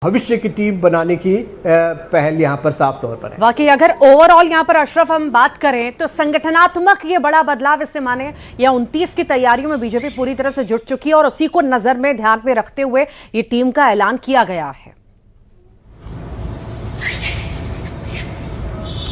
भविष्य की टीम बनाने की पहल यहाँ पर साफ तौर पर है। वाकई अगर ओवरऑल यहाँ पर अशरफ हम बात करें तो संगठनात्मक ये बड़ा बदलाव इससे माने या 29 की तैयारियों में बीजेपी पूरी तरह से जुट चुकी है और उसी को नजर में ध्यान में रखते हुए ये टीम का ऐलान किया गया है।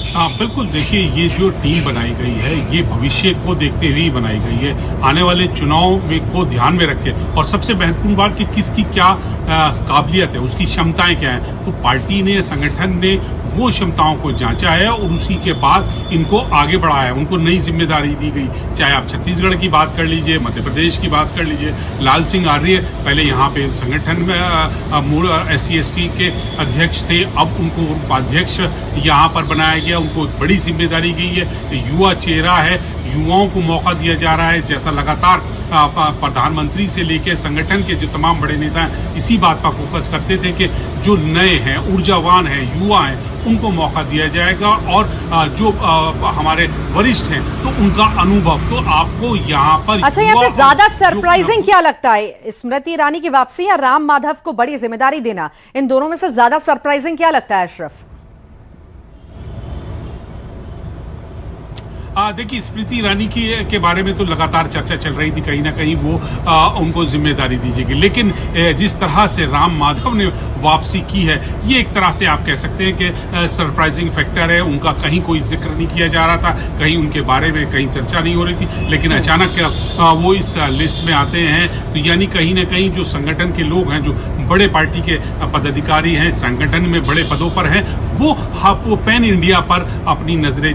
हाँ बिल्कुल, देखिए ये जो टीम बनाई गई है ये भविष्य को देखते हुए ही बनाई गई है, आने वाले चुनाव को ध्यान में रखे और सबसे महत्वपूर्ण बात कि किसकी क्या काबिलियत है, उसकी क्षमताएं क्या हैं। तो पार्टी ने, संगठन ने वो क्षमताओं को जांचा है और उसी के बाद इनको आगे बढ़ाया है, उनको नई जिम्मेदारी दी गई। चाहे आप छत्तीसगढ़ की बात कर लीजिए, मध्य प्रदेश की बात कर लीजिए, लाल सिंह आर्य पहले यहाँ पे संगठन में मूल SC/ST के अध्यक्ष थे, अब उनको उपाध्यक्ष यहाँ पर बनाया गया, उनको बड़ी जिम्मेदारी गई है। युवा चेहरा है, युवाओं को मौका दिया जा रहा है, जैसा लगातार प्रधानमंत्री से लेकर संगठन के जो तमाम बड़े नेता हैं इसी बात का फोकस करते थे कि जो नए हैं, ऊर्जावान हैं, युवा हैं, उनको मौका दिया जाएगा और जो हमारे वरिष्ठ हैं तो उनका अनुभव तो आपको यहाँ पर। अच्छा, यहाँ पे ज्यादा सरप्राइजिंग क्या लगता है, स्मृति ईरानी की वापसी या राम माधव को बड़ी जिम्मेदारी देना, इन दोनों में से ज्यादा सरप्राइजिंग क्या लगता है अशरफ? देखिए, स्मृति ईरानी के बारे में तो लगातार चर्चा चल रही थी, कहीं ना कहीं वो उनको जिम्मेदारी दी जाएगी, लेकिन जिस तरह से राम माधव ने वापसी की है ये एक तरह से आप कह सकते हैं कि सरप्राइजिंग फैक्टर है। उनका कहीं कोई जिक्र नहीं किया जा रहा था, कहीं उनके बारे में कहीं चर्चा नहीं हो रही थी, लेकिन अचानक वो इस लिस्ट में आते हैं। तो यानी कहीं ना कहीं जो संगठन के लोग हैं, जो बड़े पार्टी के पदाधिकारी हैं, संगठन में बड़े पदों पर हैं, वो पैन इंडिया पर अपनी नजरें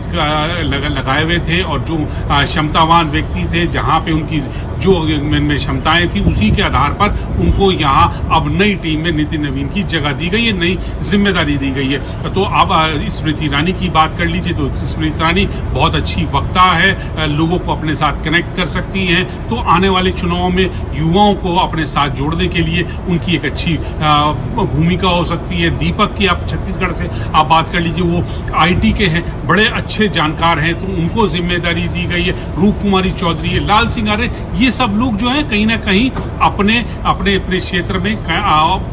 लगाए हुए थे और जो क्षमतावान व्यक्ति थे, जहां पे उनकी जो में क्षमताएं थी उसी के आधार पर उनको यहाँ अब नई टीम में नितिन नवीन की जगह दी गई है, नई जिम्मेदारी दी गई है। तो अब स्मृति ईरानी की बात कर लीजिए तो स्मृति ईरानी बहुत अच्छी वक्ता है, लोगों को अपने साथ कनेक्ट कर सकती हैं, तो आने वाले चुनाव में युवाओं को अपने साथ जोड़ने के लिए उनकी एक अच्छी भूमिका हो सकती है। दीपक की आप छत्तीसगढ़ से आप बात कर लीजिए, वो IT के हैं, बड़े अच्छे जानकार हैं, तो उनको जिम्मेदारी दी गई है। रूप कुमारी चौधरी है, लाल सिंह आर्य, ये सब लोग जो हैं कहीं ना कहीं अपने अपने क्षेत्र में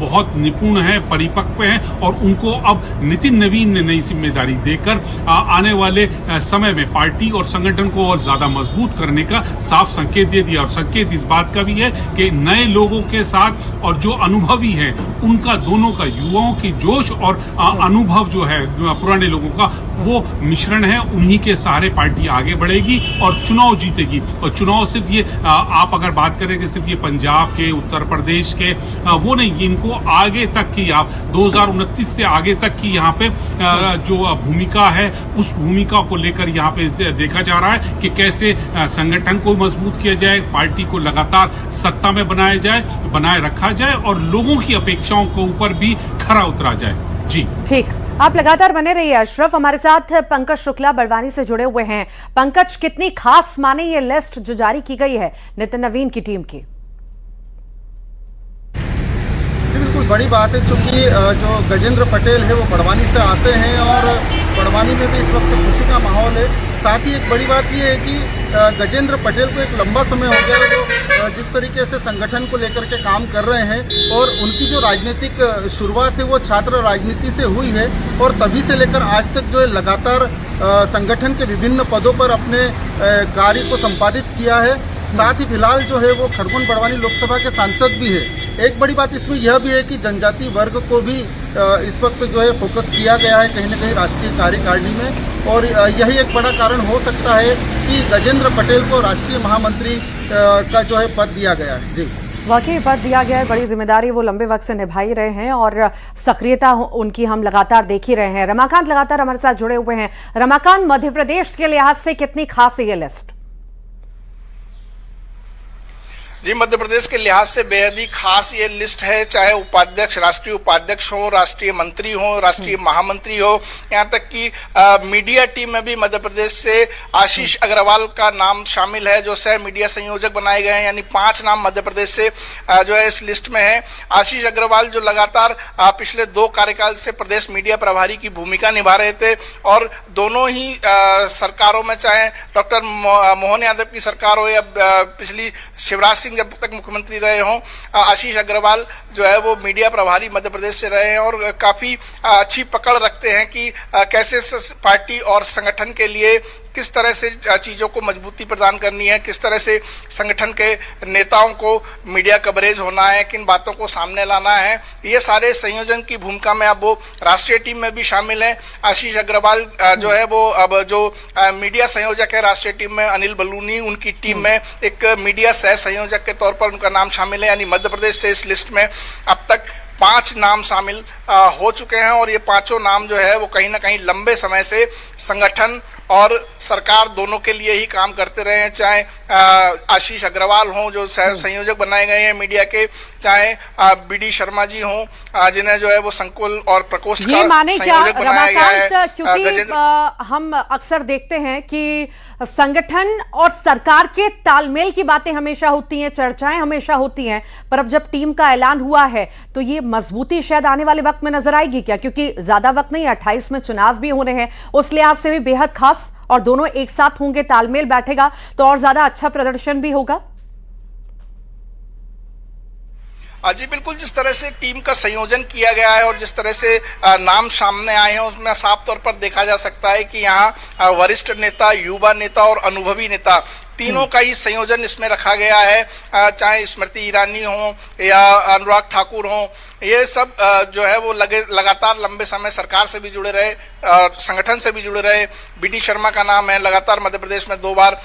बहुत निपुण हैं, परिपक्व हैं और उनको अब नितिन नवीन ने नई जिम्मेदारी देकर आने वाले समय में पार्टी और संगठन को और ज्यादा मजबूत करने का साफ संकेत दे दिया। और संकेत इस बात का भी है कि नए लोगों के साथ और जो अनुभवी हैं उनका, दोनों का, युवाओं की जोश और अनुभव जो है पुराने लोगों का, वो मिश्रण है, उन्हीं के सहारे पार्टी आगे बढ़ेगी और चुनाव जीतेगी। और चुनाव सिर्फ ये आप अगर बात करें कि सिर्फ ये पंजाब के, उत्तर प्रदेश के वो नहीं, इनको आगे तक की, आप 2029 से आगे तक की यहाँ पे जो भूमिका है उस भूमिका को लेकर यहाँ पे देखा जा रहा है कि कैसे संगठन को मजबूत किया जाए, पार्टी को लगातार सत्ता में बनाए रखा जाए और लोगों की अपेक्षाओं के ऊपर भी खरा उतरा जाए। जी ठीक, आप लगातार बने रहिए अशरफ। हमारे साथ पंकज शुक्ला बड़वानी से जुड़े हुए हैं। पंकज, कितनी खास माने ये लिस्ट जो जारी की गई है नितिन नवीन की टीम की? जी बिल्कुल बड़ी बात है, क्योंकि जो गजेंद्र पटेल है वो बड़वानी से आते हैं और बड़वानी में भी इस वक्त खुशी का माहौल है। साथ ही एक बड़ी बात ये है कि गजेंद्र पटेल को एक लंबा समय हो गया है वो जिस तरीके से संगठन को लेकर के काम कर रहे हैं और उनकी जो राजनीतिक शुरुआत है वो छात्र राजनीति से हुई है और तभी से लेकर आज तक जो है लगातार संगठन के विभिन्न पदों पर अपने कार्य को संपादित किया है। साथ ही फिलहाल जो है वो खरगोन बड़वानी लोकसभा के सांसद भी है। एक बड़ी बात इसमें यह भी है कि जनजातीय वर्ग को भी इस वक्त जो है फोकस किया गया है कहीं न कहीं राष्ट्रीय कार्यकारिणी में और यही एक बड़ा कारण हो सकता है कि गजेंद्र पटेल को राष्ट्रीय महामंत्री का जो है पद दिया गया है। जी वाकई पद दिया गया है, बड़ी जिम्मेदारी वो लंबे वक्त से निभा ही रहे हैं और सक्रियता उनकी हम लगातार देख ही रहे हैं। रमाकांत लगातार हमारे साथ जुड़े हुए हैं। रमाकांत, मध्य प्रदेश के लिहाज से कितनी खास है ये लिस्ट? जी, मध्य प्रदेश के लिहाज से बेहद ही खास ये लिस्ट है, चाहे उपाध्यक्ष, राष्ट्रीय उपाध्यक्ष हो, राष्ट्रीय मंत्री हो, राष्ट्रीय महामंत्री हो, यहाँ तक कि मीडिया टीम में भी मध्य प्रदेश से आशीष अग्रवाल का नाम शामिल है जो सह मीडिया संयोजक बनाए गए हैं। यानी 5 नाम मध्य प्रदेश से जो है इस लिस्ट में है। आशीष अग्रवाल जो लगातार पिछले 2 कार्यकाल से प्रदेश मीडिया प्रभारी की भूमिका निभा रहे थे और दोनों ही सरकारों में, चाहे डॉक्टर मोहन यादव की सरकार हो या पिछली शिवराज सिंह जब तक मुख्यमंत्री रहे हों, आशीष अग्रवाल जो है वो मीडिया प्रभारी मध्य प्रदेश से रहे हैं और काफी अच्छी पकड़ रखते हैं कि कैसे पार्टी और संगठन के लिए किस तरह से चीजों को मजबूती प्रदान करनी है, किस तरह से संगठन के नेताओं को मीडिया कवरेज होना है, किन बातों को सामने लाना है। ये सारे संयोजन की भूमिका में अब वो राष्ट्रीय टीम में भी शामिल हैं। आशीष अग्रवाल जो है वो अब जो मीडिया संयोजक है राष्ट्रीय टीम में, अनिल बलूनी उनकी टीम में एक मीडिया सह संयोजक के तौर पर उनका नाम शामिल है। यानी मध्य प्रदेश से इस लिस्ट में अब तक 5 नाम शामिल हो चुके हैं और ये पांचों नाम जो है वो कहीं ना कहीं लंबे समय से संगठन और सरकार दोनों के लिए ही काम करते रहे हैं। चाहे आशीष अग्रवाल हों जो संयोजक बनाए गए हैं मीडिया के, चाहे बीडी शर्मा जी हों जिन्हें जो है वो संकुल और प्रकोष्ठ का संयोजक बनाया गया है। क्योंकि हम अक्सर देखते हैं कि संगठन और सरकार के तालमेल की बातें हमेशा होती हैं, चर्चाएं हमेशा होती हैं, पर अब जब टीम का ऐलान हुआ है तो ये मजबूती शायद आने वाले वक्त में नजर आएगी क्या? क्योंकि ज्यादा वक्त नहीं, 28 में चुनाव भी होने हैं, उस लिहाज से भी बेहद खास, और दोनों एक साथ होंगे, तालमेल बैठेगा तो और ज्यादा अच्छा प्रदर्शन भी होगा। जी बिल्कुल, जिस तरह से टीम का संयोजन किया गया है और जिस तरह से नाम सामने आए हैं उसमें साफ तौर पर देखा जा सकता है कि यहाँ वरिष्ठ नेता, युवा नेता और अनुभवी नेता तीनों का ही संयोजन इसमें रखा गया है। चाहे स्मृति ईरानी हो या अनुराग ठाकुर हो, ये सब जो है वो लगातार लंबे समय सरकार से भी जुड़े रहे और संगठन से भी जुड़े रहे। बीडी शर्मा का नाम है, लगातार मध्य प्रदेश में 2 बार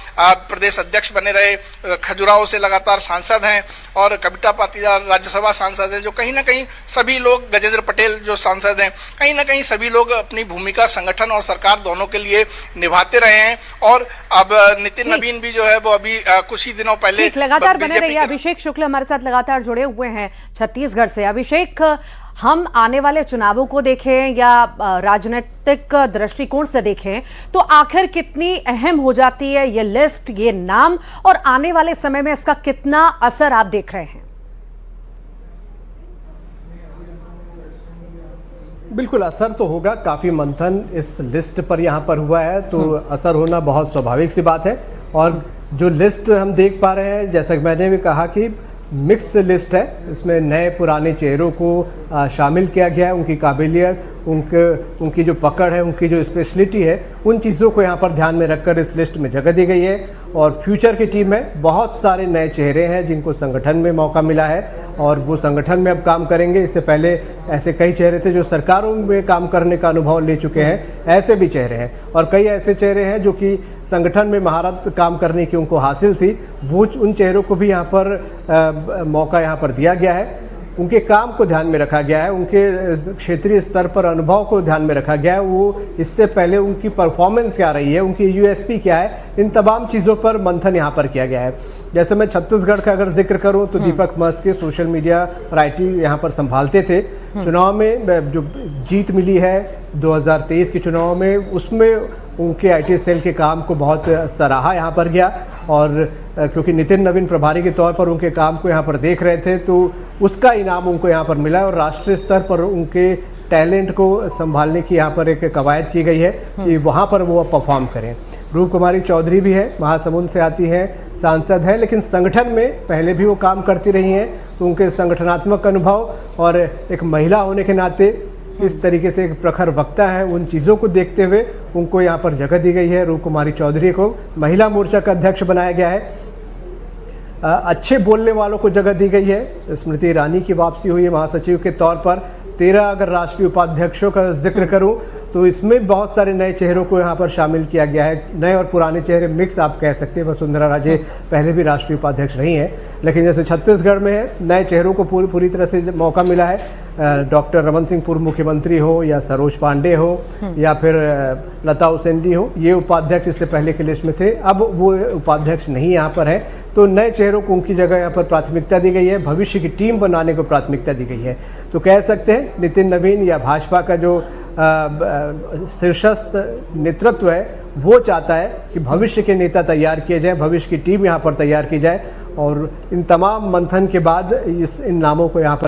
प्रदेश अध्यक्ष बने रहे, खजुराहो से लगातार सांसद हैं और कविता पाटीदार राज्यसभा सांसद हैं। जो कहीं ना कहीं सभी लोग, गजेंद्र पटेल जो सांसद हैं, कहीं ना कहीं सभी लोग अपनी भूमिका संगठन और सरकार दोनों के लिए निभाते रहे हैं। और अब नितिन नवीन भी जो है वो अभी कुछ ही दिनों पहले लगातार बने रहिए। अभिषेक शुक्ल हमारे साथ लगातार जुड़े हुए हैं छत्तीसगढ़ से। अभिषेक, हम आने वाले चुनावों को देखें या राजनीतिक दृष्टिकोण से देखें तो आखिर कितनी अहम हो जाती है ये लिस्ट, ये नाम, और आने वाले समय में इसका कितना असर आप देख रहे हैं? बिल्कुल असर तो होगा, काफ़ी मंथन इस लिस्ट पर यहाँ पर हुआ है तो असर होना बहुत स्वाभाविक सी बात है। और जो लिस्ट हम देख पा रहे हैं, जैसा कि मैंने भी कहा कि मिक्स लिस्ट है, इसमें नए पुराने चेहरों को शामिल किया गया है। उनकी काबिलियत, उनकी जो पकड़ है, उनकी जो स्पेशलिटी है, उन चीज़ों को यहाँ पर ध्यान में रखकर इस लिस्ट में जगह दी गई है। और फ्यूचर की टीम में बहुत सारे नए चेहरे हैं जिनको संगठन में मौका मिला है और वो संगठन में अब काम करेंगे। इससे पहले ऐसे कई चेहरे थे जो सरकारों में काम करने का अनुभव ले चुके हैं, ऐसे भी चेहरे हैं। और कई ऐसे चेहरे हैं जो कि संगठन में महारत काम करने की उनको हासिल थी, वो उन चेहरों को भी यहाँ पर मौका यहाँ पर दिया गया है। उनके काम को ध्यान में रखा गया है, उनके क्षेत्रीय स्तर पर अनुभव को ध्यान में रखा गया है, वो इससे पहले उनकी परफॉर्मेंस क्या रही है, उनकी यूएसपी क्या है, इन तमाम चीज़ों पर मंथन यहाँ पर किया गया है। जैसे मैं छत्तीसगढ़ का अगर जिक्र करूँ तो दीपक मस्के सोशल मीडिया राइटी यहाँ पर संभालते थे। चुनाव में जो जीत मिली है 2023 के चुनाव में, उसमें उनके आईटी सेल के काम को बहुत सराहा यहाँ पर गया। और क्योंकि नितिन नवीन प्रभारी के तौर पर उनके काम को यहाँ पर देख रहे थे तो उसका इनाम उनको यहाँ पर मिला और राष्ट्रीय स्तर पर उनके टैलेंट को संभालने की यहाँ पर एक कवायद की गई है कि वहाँ पर वो परफॉर्म करें। रूप कुमारी चौधरी भी है, महासमुंद से आती हैं, सांसद हैं, लेकिन संगठन में पहले भी वो काम करती रही हैं, तो उनके संगठनात्मक अनुभव और एक महिला होने के नाते इस तरीके से एक प्रखर वक्ता है, उन चीज़ों को देखते हुए उनको यहाँ पर जगह दी गई है। रूप कुमारी चौधरी को महिला मोर्चा का अध्यक्ष बनाया गया है। अच्छे बोलने वालों को जगह दी गई है। स्मृति ईरानी की वापसी हुई है महासचिव के तौर पर। 13 अगर राष्ट्रीय उपाध्यक्षों का जिक्र करूं तो इसमें बहुत सारे नए चेहरों को यहाँ पर शामिल किया गया है। नए और पुराने चेहरे मिक्स आप कह सकते हैं। वसुंधरा राजे पहले भी राष्ट्रीय उपाध्यक्ष रही हैं, लेकिन जैसे छत्तीसगढ़ में है, नए चेहरों को पूरी तरह से मौका मिला है। डॉक्टर रमन सिंह पूर्व मुख्यमंत्री हो या सरोज पांडे हो या फिर लता उसेंडी हो, ये उपाध्यक्ष इससे पहले की लिस्ट में थे, अब वो उपाध्यक्ष नहीं यहाँ पर है, तो नए चेहरों को उनकी जगह यहाँ पर प्राथमिकता दी गई है। भविष्य की टीम बनाने को प्राथमिकता दी गई है। तो कह सकते हैं नितिन नवीन या भाजपा का जो शीर्षस्थ नेतृत्व है वो चाहता है कि भविष्य के नेता तैयार किए जाए, भविष्य की टीम यहाँ पर तैयार की जाए और इन तमाम मंथन के बाद इन नामों को यहाँ पर